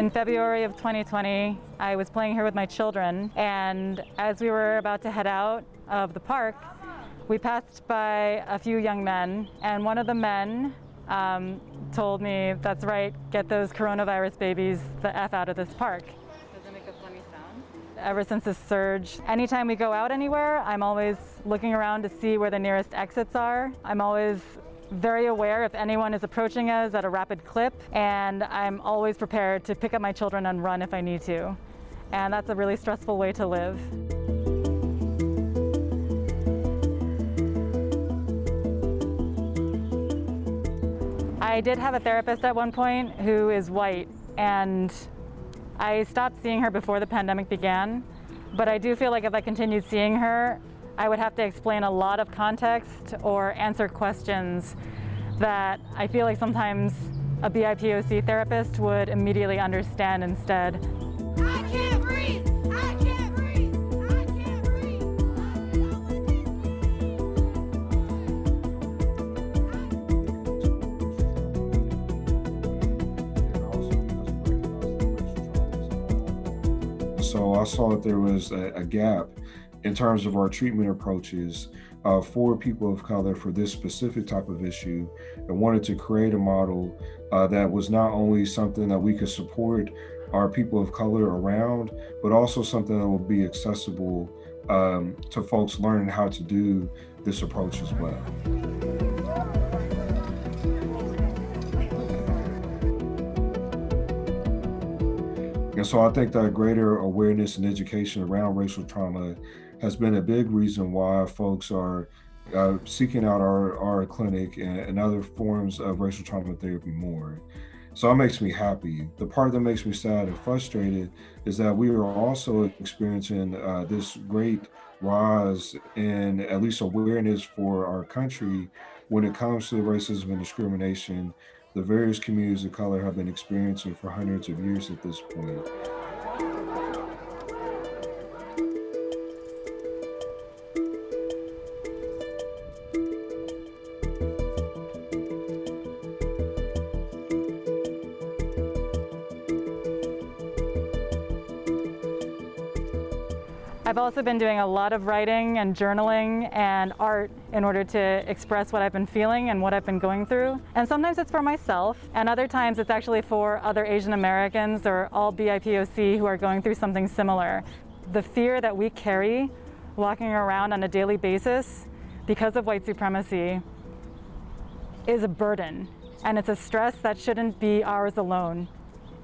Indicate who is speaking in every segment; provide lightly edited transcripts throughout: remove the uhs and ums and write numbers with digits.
Speaker 1: In February of 2020, I was playing here with my children, and as we were about to head out of the park, we passed by a few young men, and one of the men told me, "That's right, get those coronavirus babies the F out of this park." Does it make a funny sound? Ever since this surge, anytime we go out anywhere, I'm always looking around to see where the nearest exits are. I'm always very aware if anyone is approaching us at a rapid clip, and I'm always prepared to pick up my children and run if I need to. And that's a really stressful way to live. I did have a therapist at one point who is white, and I stopped seeing her before the pandemic began, but I do feel like if I continued seeing her, I would have to explain a lot of context or answer questions that I feel like sometimes a BIPOC therapist would immediately understand instead.
Speaker 2: I can't breathe! I can't breathe! I can't breathe!
Speaker 3: So I saw that there was a gap in terms of our treatment approaches for people of color for this specific type of issue, and wanted to create a model that was not only something that we could support our people of color around, but also something that would be accessible to folks learning how to do this approach as well. And so I think that greater awareness and education around racial trauma has been a big reason why folks are seeking out our clinic and other forms of racial trauma therapy more. So that makes me happy. The part that makes me sad and frustrated is that we are also experiencing this great rise in at least awareness for our country when it comes to racism and discrimination the various communities of color have been experiencing for hundreds of years at this point.
Speaker 1: I've also been doing a lot of writing and journaling and art in order to express what I've been feeling and what I've been going through. And sometimes it's for myself, and other times it's actually for other Asian Americans or all BIPOC who are going through something similar. The fear that we carry walking around on a daily basis because of white supremacy is a burden, and it's a stress that shouldn't be ours alone.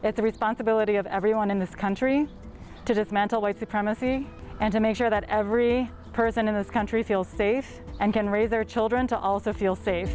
Speaker 1: It's a responsibility of everyone in this country to dismantle white supremacy and to make sure that every person in this country feels safe and can raise their children to also feel safe.